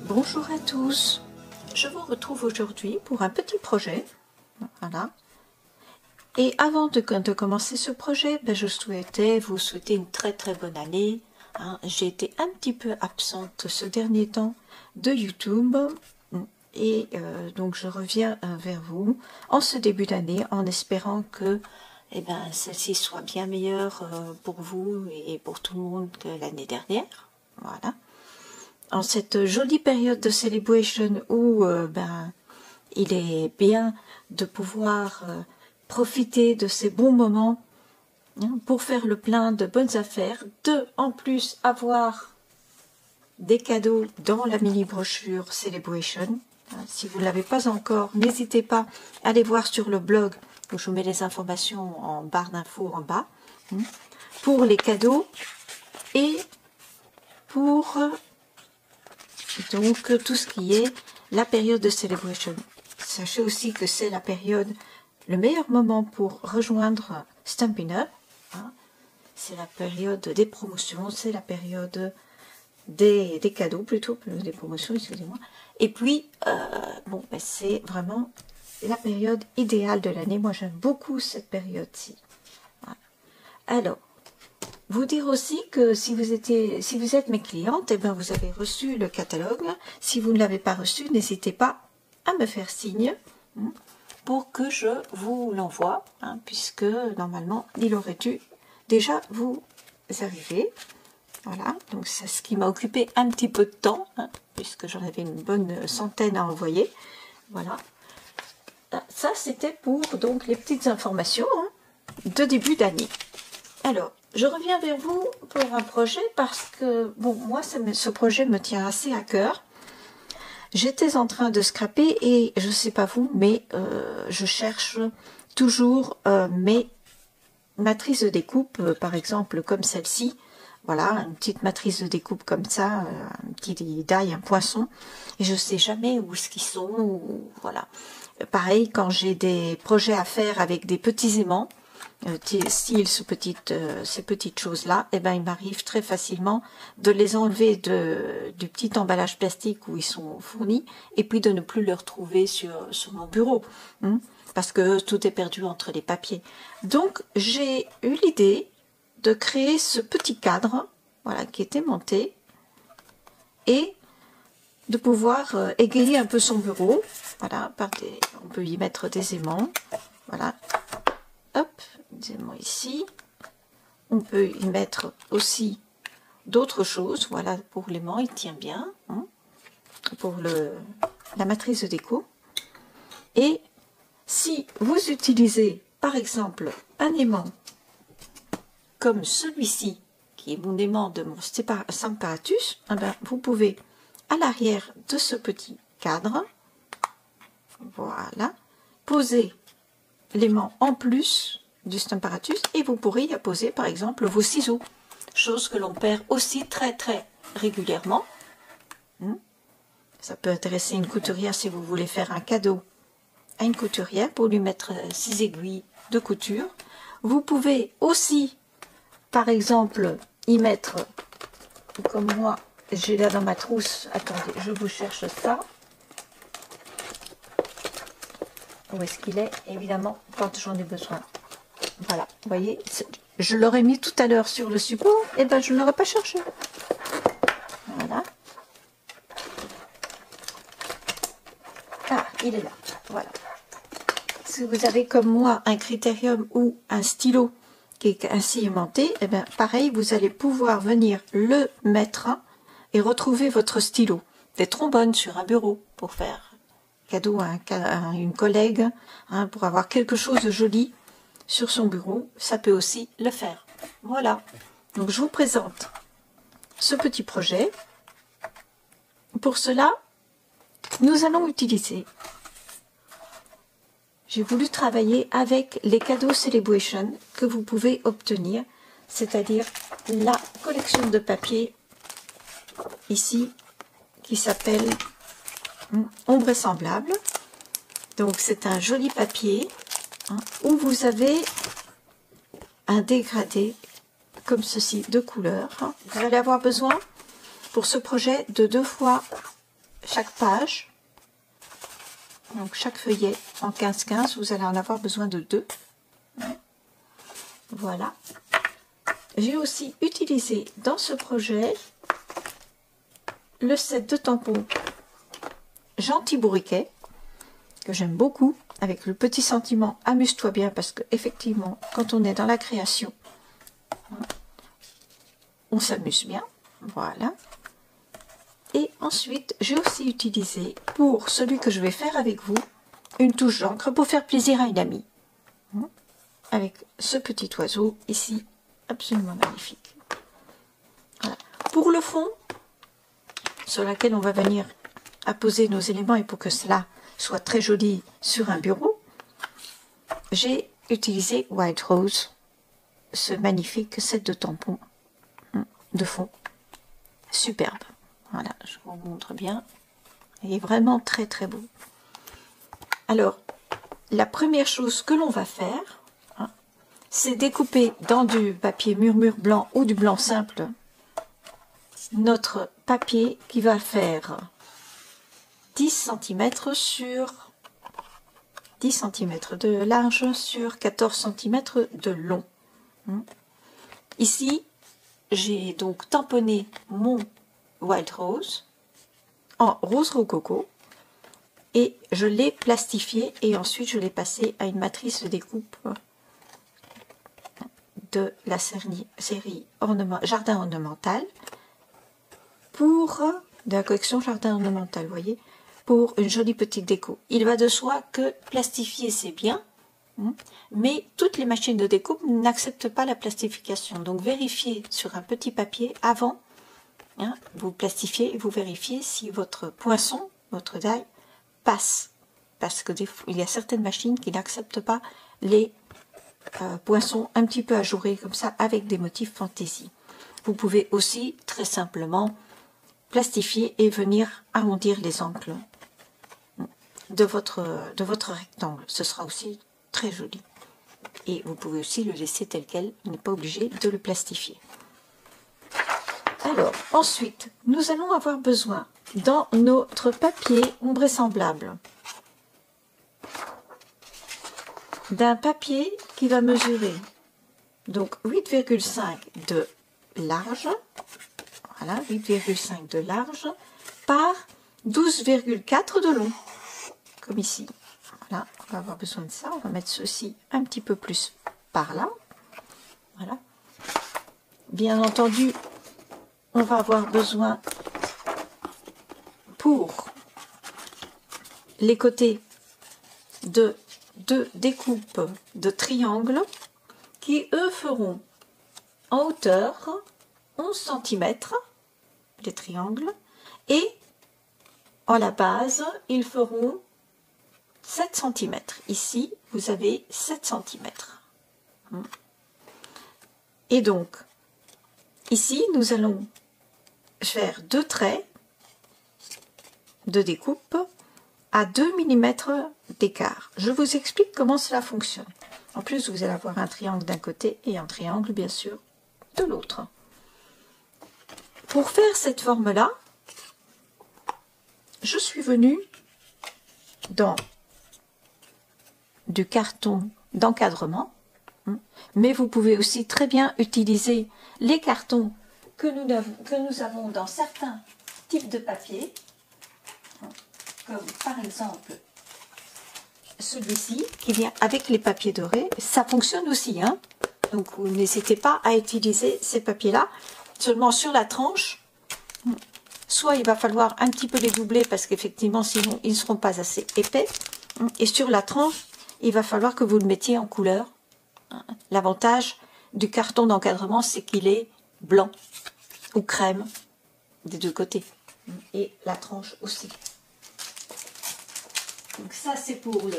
Bonjour à tous, je vous retrouve aujourd'hui pour un petit projet, voilà. Et avant de commencer ce projet, je souhaitais vous souhaiter une très bonne année. J'ai été un petit peu absente ce dernier temps de YouTube et donc je reviens vers vous en ce début d'année en espérant que celle-ci soit bien meilleure pour vous et pour tout le monde que l'année dernière. Voilà. En cette jolie période de celebration où il est bien de pouvoir profiter de ces bons moments pour faire le plein de bonnes affaires, en plus avoir des cadeaux dans la mini brochure Celebration. Si vous ne l'avez pas encore, n'hésitez pas à aller voir sur le blog, où je vous mets les informations en barre d'infos en bas, pour les cadeaux et pour donc tout ce qui est la période de Celebration. Sachez aussi que c'est la période, le meilleur moment pour rejoindre Stampin' Up. C'est la période des promotions, c'est la période des cadeaux, plutôt que des promotions, excusez-moi. Et puis, c'est vraiment la période idéale de l'année. Moi, j'aime beaucoup cette période-ci. Voilà. Alors, vous dire aussi que si vous êtes mes clientes, vous avez reçu le catalogue. Si vous ne l'avez pas reçu, n'hésitez pas à me faire signe pour que je vous l'envoie, puisque normalement, il aurait dû déjà vous arriver. Voilà, donc c'est ce qui m'a occupé un petit peu de temps, puisque j'en avais une bonne centaine à envoyer. Voilà. Ça, c'était pour donc les petites informations de début d'année. Alors, je reviens vers vous pour un projet parce que, moi, ce projet me tient assez à cœur. J'étais en train de scraper et, je ne sais pas vous, mais je cherche toujours mes matrices de découpe, par exemple, comme celle-ci. Voilà, une petite matrice de découpe comme ça, un petit die, un poinçon. Et je ne sais jamais où est-ce qu'ils sont. Voilà. Pareil, quand j'ai des projets à faire avec des petits aimants, style ces petites choses-là, il m'arrive très facilement de les enlever du petit emballage plastique où ils sont fournis et puis de ne plus les retrouver sur mon bureau, parce que tout est perdu entre les papiers. Donc, j'ai eu l'idée de créer ce petit cadre, voilà, qui était monté, et de pouvoir égayer un peu son bureau. Voilà, on peut y mettre des aimants, voilà. Hop, des aimants ici. On peut y mettre aussi d'autres choses. Voilà, pour l'aimant, il tient bien. Pour la matrice de déco. Et si vous utilisez, par exemple, un aimant comme celui-ci, qui est mon aimant de mon Stamparatus, vous pouvez, à l'arrière de ce petit cadre, voilà, poser l'aimant en plus du Stamparatus et vous pourrez y poser par exemple vos ciseaux, chose que l'on perd aussi très régulièrement. Ça peut intéresser une couturière si vous voulez faire un cadeau à une couturière pour lui mettre 6 aiguilles de couture. Vous pouvez aussi par exemple y mettre, comme moi j'ai là dans ma trousse, attendez, je vous cherche ça. Où est-ce qu'il est? Évidemment, quand j'en ai besoin. Voilà, vous voyez, je l'aurais mis tout à l'heure sur le support, et je ne l'aurais pas cherché. Voilà. Ah, il est là, voilà. Si vous avez comme moi un critérium ou un stylo qui est ainsi aimanté, pareil, vous allez pouvoir venir le mettre et retrouver votre stylo. Des trombones sur un bureau pour faire cadeau à une collègue, pour avoir quelque chose de joli sur son bureau, ça peut aussi le faire. Voilà, donc je vous présente ce petit projet. Pour cela, nous allons utiliser, j'ai voulu travailler avec les cadeaux Celebration que vous pouvez obtenir, c'est-à-dire la collection de papier ici qui s'appelle Ombre semblable. Donc c'est un joli papier où vous avez un dégradé comme ceci de couleur. Vous allez avoir besoin pour ce projet de 2 fois chaque page, donc chaque feuillet en 15-15, vous allez en avoir besoin de 2. Voilà. J'ai aussi utilisé dans ce projet le set de tampons Gentil Bourriquet, que j'aime beaucoup, avec le petit sentiment amuse-toi bien, parce que effectivement, quand on est dans la création, on s'amuse bien. Voilà. Et ensuite, j'ai aussi utilisé, pour celui que je vais faire avec vous, une touche d'encre pour faire plaisir à une amie. Avec ce petit oiseau ici, absolument magnifique. Voilà. Pour le fond, sur laquelle on va venir apposer nos éléments, et pour que cela soit très joli sur un bureau, j'ai utilisé White Rose, ce magnifique set de tampons de fond. Superbe. Voilà, je vous montre bien. Il est vraiment très très beau. Alors, la première chose que l'on va faire, c'est découper dans du papier murmure blanc ou du blanc simple notre papier qui va faire 10 cm sur 10 cm de large sur 14 cm de long. Ici, j'ai donc tamponné mon White Rose en rose rococo et je l'ai plastifié et ensuite je l'ai passé à une matrice de découpe de la série Jardin ornemental pour de la collection Jardin ornemental, voyez, pour une jolie petite déco. Il va de soi que plastifier c'est bien, mais toutes les machines de découpe n'acceptent pas la plastification. Donc vérifiez sur un petit papier avant, vous plastifiez et vous vérifiez si votre poinçon, votre die passe, parce que il y a certaines machines qui n'acceptent pas les poinçons un petit peu ajourés comme ça avec des motifs fantaisie. Vous pouvez aussi très simplement plastifier et venir arrondir les angles de votre rectangle. Ce sera aussi très joli. Et vous pouvez aussi le laisser tel quel, vous n'êtes pas obligé de le plastifier. Alors, ensuite, nous allons avoir besoin dans notre papier ombré-semblable d'un papier qui va mesurer donc 8,5 de large, voilà, 8,5 de large par 12,4 de long, comme ici. Voilà, on va avoir besoin de ça. On va mettre ceci un petit peu plus par là. Voilà. Bien entendu, on va avoir besoin pour les côtés de deux découpes de triangles qui, eux, feront en hauteur 11 cm, les triangles, et en la base, ils feront 7 cm. Ici, vous avez 7 cm. Et donc, ici, nous allons faire 2 traits de découpe à 2 mm d'écart. Je vous explique comment cela fonctionne. En plus, vous allez avoir un triangle d'un côté et un triangle, bien sûr, de l'autre. Pour faire cette forme-là, je suis venue dans du carton d'encadrement, mais vous pouvez aussi très bien utiliser les cartons que nous avons dans certains types de papier, comme par exemple celui-ci qui vient avec les papiers dorés. Ça fonctionne aussi, donc vous n'hésitez pas à utiliser ces papiers-là, seulement sur la tranche. Soit il va falloir un petit peu les doubler parce qu'effectivement sinon ils ne seront pas assez épais, et sur la tranche il va falloir que vous le mettiez en couleur. L'avantage du carton d'encadrement, c'est qu'il est blanc ou crème des deux côtés, et la tranche aussi. Donc ça c'est pour le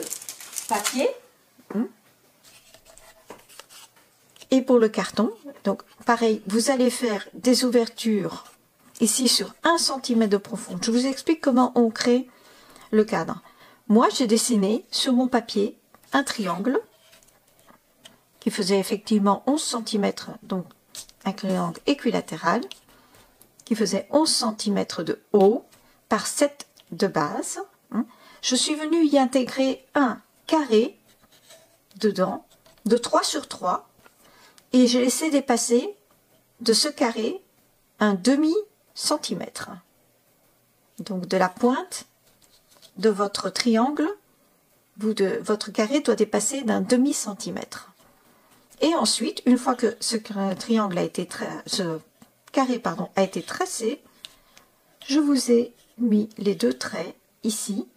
papier. Et pour le carton, donc pareil, vous allez faire des ouvertures ici sur 1 cm de profond. Je vous explique comment on crée le cadre. Moi j'ai dessiné sur mon papier un triangle qui faisait effectivement 11 cm, donc un triangle équilatéral qui faisait 11 cm de haut par 7 de base. Je suis venue y intégrer un carré dedans de 3 sur 3 et j'ai laissé dépasser de ce carré un demi-centimètre. Donc de la pointe de votre triangle, votre carré doit dépasser d'un demi-centimètre. Et ensuite, une fois que ce triangle a été ce carré a été tracé, je vous ai mis les deux traits ici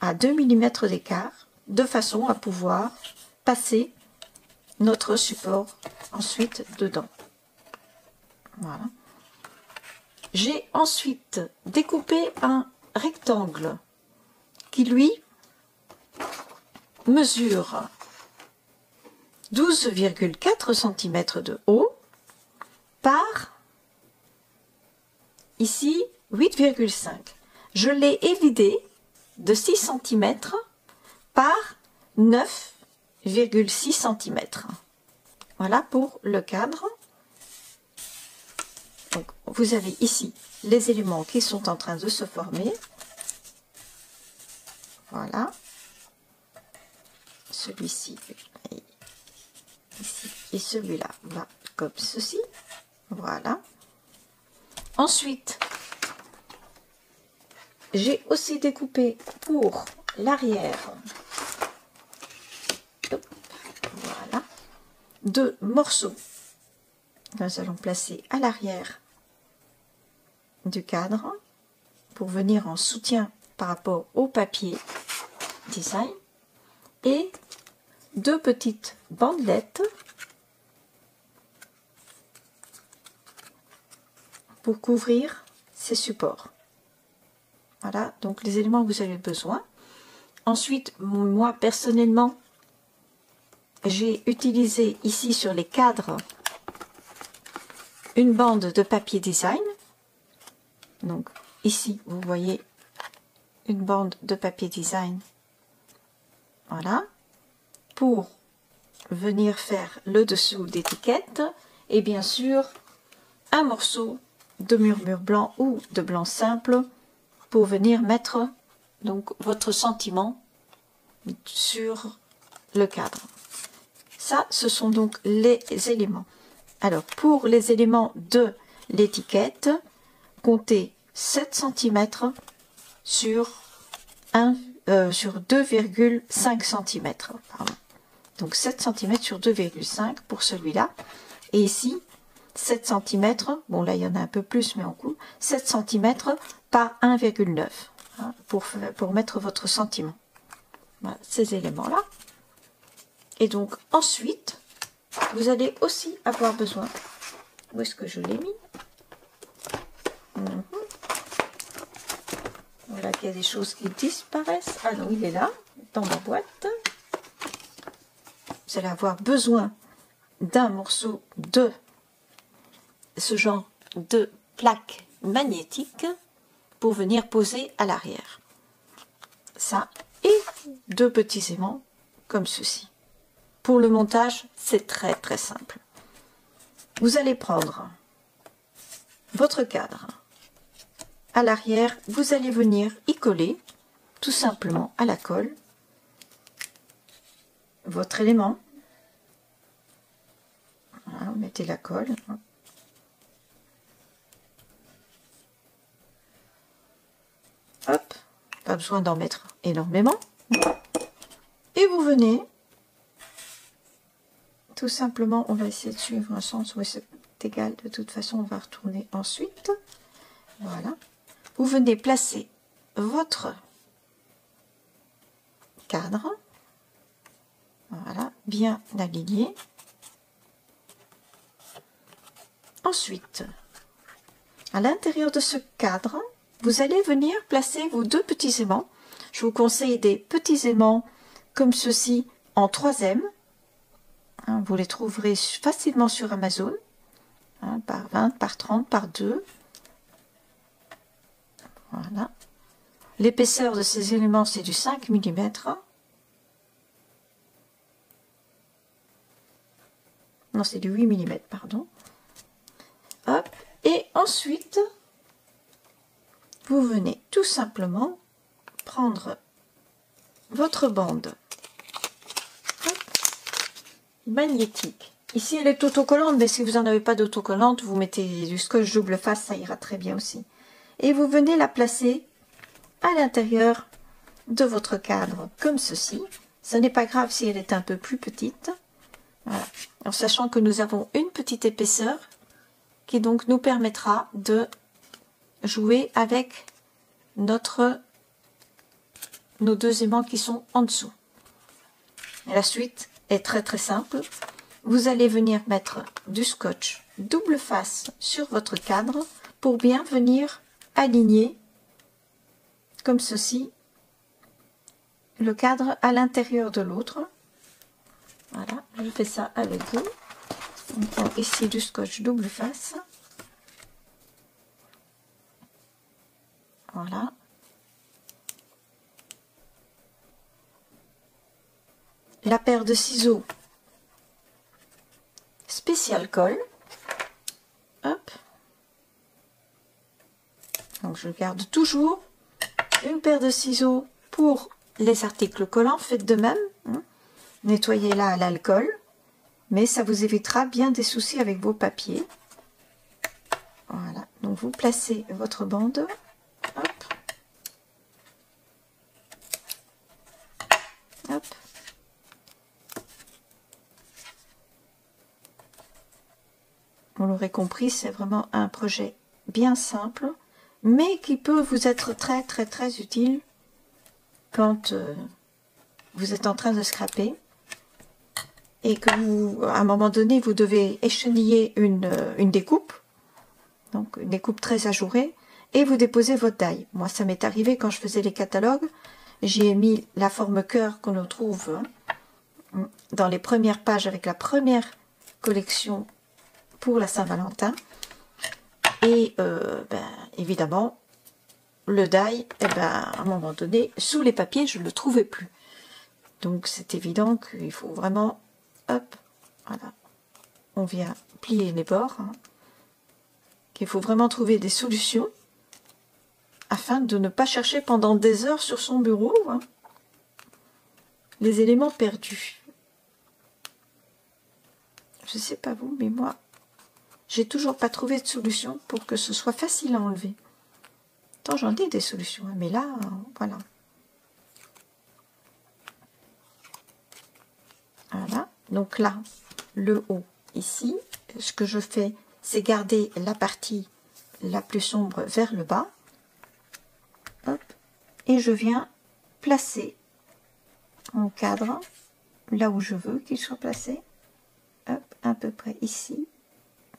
à 2 mm d'écart, de façon à pouvoir passer notre support ensuite dedans. Voilà. J'ai ensuite découpé un rectangle qui lui mesure 12,4 cm de haut par ici 8,5. Je l'ai évidé de 6 cm par 9,6 cm. Voilà pour le cadre. Donc, vous avez ici les éléments qui sont en train de se former. Voilà. Celui-ci ici et celui-là va comme ceci. Voilà. Ensuite, j'ai aussi découpé pour l'arrière, voilà, 2 morceaux que nous allons placer à l'arrière du cadre pour venir en soutien par rapport au papier design, et 2 petites bandelettes pour couvrir ces supports. Voilà, donc les éléments que vous avez besoin. Ensuite, moi personnellement, j'ai utilisé ici sur les cadres une bande de papier design. Donc ici, vous voyez une bande de papier design. Voilà, pour venir faire le dessous d'étiquette, et bien sûr un morceau de murmure blanc ou de blanc simple pour venir mettre donc votre sentiment sur le cadre. Ça, ce sont donc les éléments. Alors, pour les éléments de l'étiquette, comptez 7 cm sur 2,5 cm. Donc 7 cm sur 2,5 pour celui-là. Et ici, 7 cm, bon là il y en a un peu plus, mais en coup, 7 cm par 1,9 hein, pour mettre votre sentiment. Voilà, ces éléments-là. Et donc ensuite, vous allez aussi avoir besoin, où est-ce que je l'ai mis? Voilà qu'il y a des choses qui disparaissent. Ah non, il est là, dans ma boîte. Vous allez avoir besoin d'un morceau de ce genre de plaque magnétique pour venir poser à l'arrière. Ça, et 2 petits aimants comme ceci. Pour le montage, c'est très très simple. Vous allez prendre votre cadre. À l'arrière, vous allez venir y coller, tout simplement à la colle, votre élément. Voilà, vous mettez la colle. Hop, pas besoin d'en mettre énormément. Et vous venez, tout simplement, on va essayer de suivre un sens où c'est égal, de toute façon on va retourner ensuite. Voilà. Vous venez placer votre cadre, voilà, bien aligné. Ensuite, à l'intérieur de ce cadre, vous allez venir placer vos 2 petits aimants. Je vous conseille des petits aimants comme ceci en 3e. Hein, vous les trouverez facilement sur Amazon, hein, par 20, par 30, par 2. Voilà. L'épaisseur de ces éléments, c'est du 5 mm. Non, c'est du 8 mm, pardon. Hop. Et ensuite, vous venez tout simplement prendre votre bande magnétique. Ici, elle est autocollante, mais si vous n'en avez pas d'autocollante, vous mettez du scotch double face, ça ira très bien aussi. Et vous venez la placer à l'intérieur de votre cadre, comme ceci. Ce n'est pas grave si elle est un peu plus petite. Voilà. En sachant que nous avons une petite épaisseur qui donc nous permettra de jouer avec nos deux aimants qui sont en dessous. Et la suite est très simple. Vous allez venir mettre du scotch double face sur votre cadre pour bien venir aligner comme ceci le cadre à l'intérieur de l'autre. Voilà, je fais ça avec vous. On prend ici du scotch double face. Voilà. La paire de ciseaux spécial colle. Hop. Donc je garde toujours une paire de ciseaux pour les articles collants. Faites de même. Hein. Nettoyez-la à l'alcool. Mais ça vous évitera bien des soucis avec vos papiers. Voilà. Donc vous placez votre bande. Hop. Hop. Vous l'aurez compris, c'est vraiment un projet bien simple, mais qui peut vous être très utile quand vous êtes en train de scraper et que vous, à un moment donné, vous devez écheniller une découpe, donc une découpe très ajourée, et vous déposez votre die. Moi, ça m'est arrivé quand je faisais les catalogues, j'ai mis la forme cœur qu'on nous trouve dans les premières pages avec la première collection pour la Saint-Valentin. Et évidemment, le die, à un moment donné, sous les papiers, je ne le trouvais plus. Donc c'est évident qu'il faut vraiment, hop, voilà, on vient plier les bords, hein, qu'il faut vraiment trouver des solutions afin de ne pas chercher pendant des heures sur son bureau hein, les éléments perdus. Je sais pas vous, mais moi, j'ai toujours pas trouvé de solution pour que ce soit facile à enlever. Tant j'en ai des solutions, hein, mais là, voilà. Voilà, donc là, le haut ici, ce que je fais, c'est garder la partie la plus sombre vers le bas. Hop, et je viens placer mon cadre là où je veux qu'il soit placé. Hop, à peu près ici,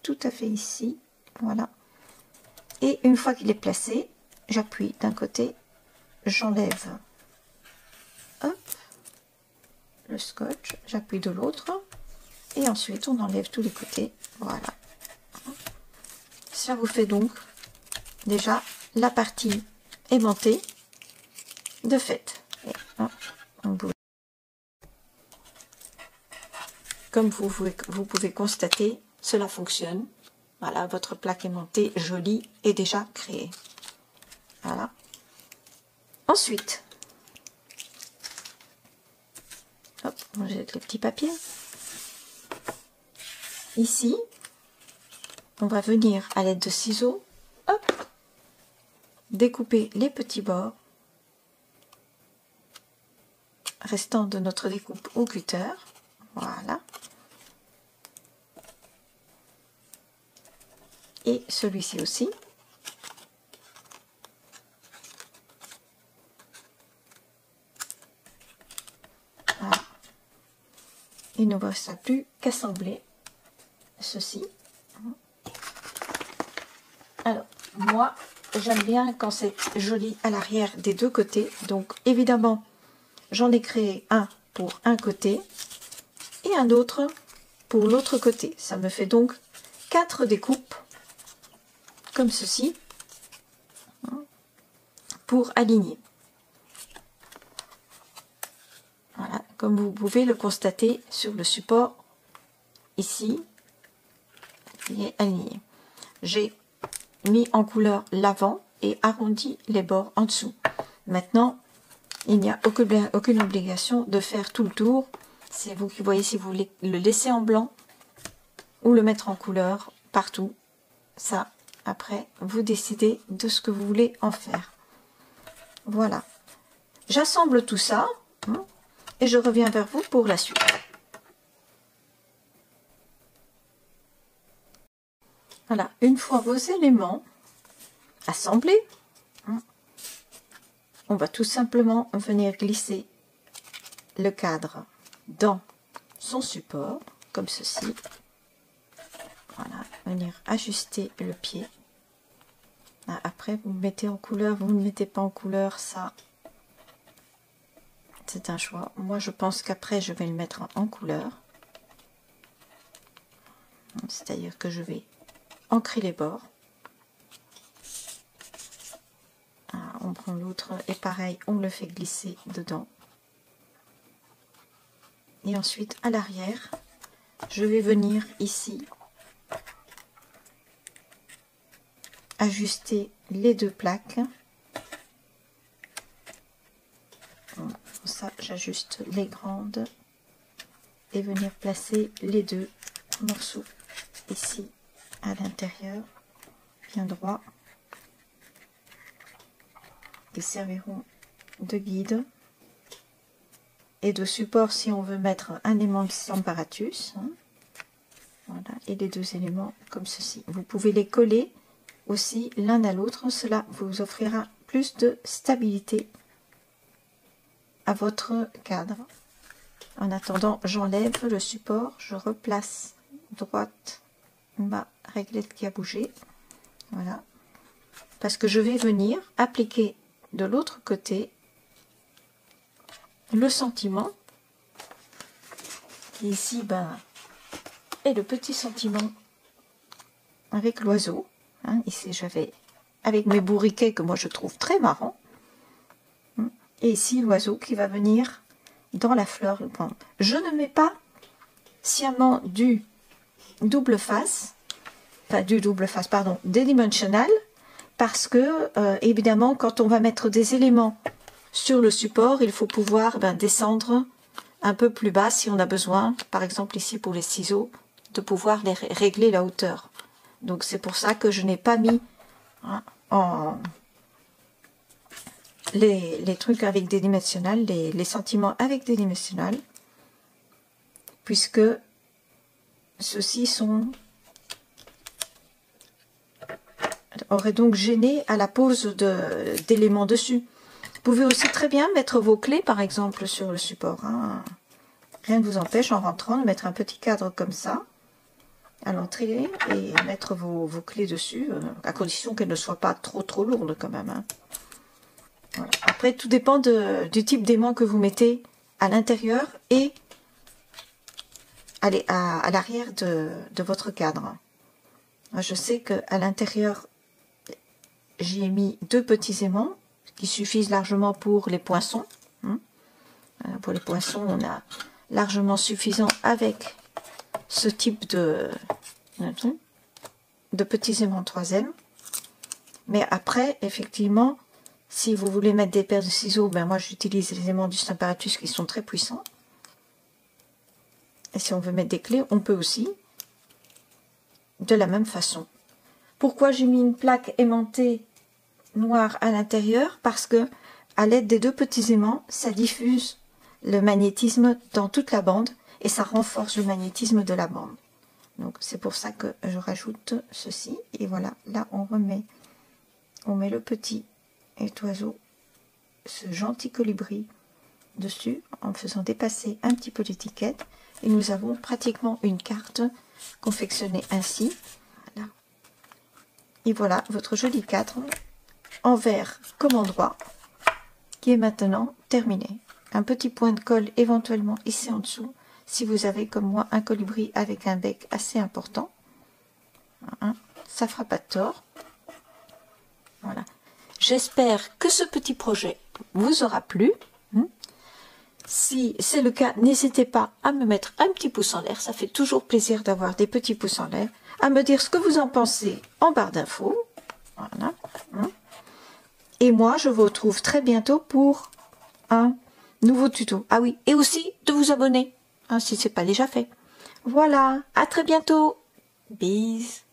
tout à fait ici, voilà. Et une fois qu'il est placé, j'appuie d'un côté, j'enlève, hop, le scotch, j'appuie de l'autre, et ensuite on enlève tous les côtés, voilà. Ça vous fait donc déjà la partie aimantée de fait. Et, hop, comme vous pouvez constater, cela fonctionne. Voilà, votre plaque aimantée jolie est déjà créée. Voilà. Ensuite, hop, on jette le petit papier. Ici, on va venir à l'aide de ciseaux, hop, découper les petits bords restant de notre découpe au cutter. Voilà. Et celui-ci aussi. Voilà. Il ne reste plus qu'à assembler ceci. Alors, moi, j'aime bien quand c'est joli à l'arrière des deux côtés. Donc, évidemment, j'en ai créé un pour un côté et un autre pour l'autre côté. Ça me fait donc 4 découpes comme ceci pour aligner. Voilà, comme vous pouvez le constater sur le support ici, il est aligné. J'ai mis en couleur l'avant et arrondis les bords en dessous. Maintenant, il n'y a aucune obligation de faire tout le tour. C'est vous qui voyez si vous voulez le laisser en blanc ou le mettre en couleur partout. Ça, après, vous décidez de ce que vous voulez en faire. Voilà. J'assemble tout ça et je reviens vers vous pour la suite. Voilà, une fois vos éléments assemblés, on va tout simplement venir glisser le cadre dans son support, comme ceci. Voilà, venir ajuster le pied. Après, vous le mettez en couleur, vous ne le mettez pas en couleur, ça, c'est un choix. Moi, je pense qu'après, je vais le mettre en couleur. C'est-à-dire que je vais ancrer les bords. On prend l'autre et pareil, on le fait glisser dedans. Et ensuite, à l'arrière, je vais venir ici ajuster les deux plaques. Pour ça, j'ajuste les grandes et venir placer les deux morceaux ici à l'intérieur, bien droit, qui serviront de guide et de support si on veut mettre un aimant de Stamparatus. Voilà, et les deux éléments comme ceci. Vous pouvez les coller aussi l'un à l'autre, cela vous offrira plus de stabilité à votre cadre. En attendant, j'enlève le support, je replace droite ma réglette qui a bougé, voilà, parce que je vais venir appliquer de l'autre côté le sentiment qui ici est le petit sentiment avec l'oiseau. Ici j'avais avec mes bourriquets que moi je trouve très marrant, et ici l'oiseau qui va venir dans la fleur. Je ne mets pas sciemment du double face, des dimensional, parce que évidemment quand on va mettre des éléments sur le support, il faut pouvoir descendre un peu plus bas si on a besoin, par exemple ici pour les ciseaux, de pouvoir régler la hauteur. Donc c'est pour ça que je n'ai pas mis les trucs avec des dimensionnels, les sentiments avec des dimensionnels, puisque ceux-ci auraient donc gêné à la pose d'éléments dessus. Vous pouvez aussi très bien mettre vos clés par exemple sur le support. Rien ne vous empêche en rentrant de mettre un petit cadre comme ça à l'entrée et mettre vos clés dessus, à condition qu'elles ne soient pas trop lourdes quand même. Voilà. Après, tout dépend du type d'aimant que vous mettez à l'intérieur et à l'arrière de votre cadre. Je sais qu'à l'intérieur, j'y ai mis 2 petits aimants qui suffisent largement pour les poinçons. Pour les poinçons, on a largement suffisant avec ce type de petits aimants 3e. Mais après, effectivement, si vous voulez mettre des paires de ciseaux, moi j'utilise les aimants du Stamparatus qui sont très puissants. Et si on veut mettre des clés, on peut aussi de la même façon. Pourquoi j'ai mis une plaque aimantée noire à l'intérieur? Parce que à l'aide des 2 petits aimants, ça diffuse le magnétisme dans toute la bande et ça renforce le magnétisme de la bande. Donc c'est pour ça que je rajoute ceci. Et voilà, là on met le petit oiseau, ce gentil colibri dessus en faisant dépasser un petit peu l'étiquette. Et nous avons pratiquement une carte confectionnée ainsi. Voilà. Et voilà votre joli cadre en vert comme en droit qui est maintenant terminé. Un petit point de colle éventuellement ici en dessous si vous avez comme moi un colibri avec un bec assez important. Ça fera pas de tort. Voilà. J'espère que ce petit projet vous aura plu. Si c'est le cas, n'hésitez pas à me mettre un petit pouce en l'air. Ça fait toujours plaisir d'avoir des petits pouces en l'air. À me dire ce que vous en pensez en barre d'infos. Voilà. Et moi, je vous retrouve très bientôt pour un nouveau tuto. Ah oui, et aussi de vous abonner, hein, si ce n'est pas déjà fait. Voilà, à très bientôt. Bis.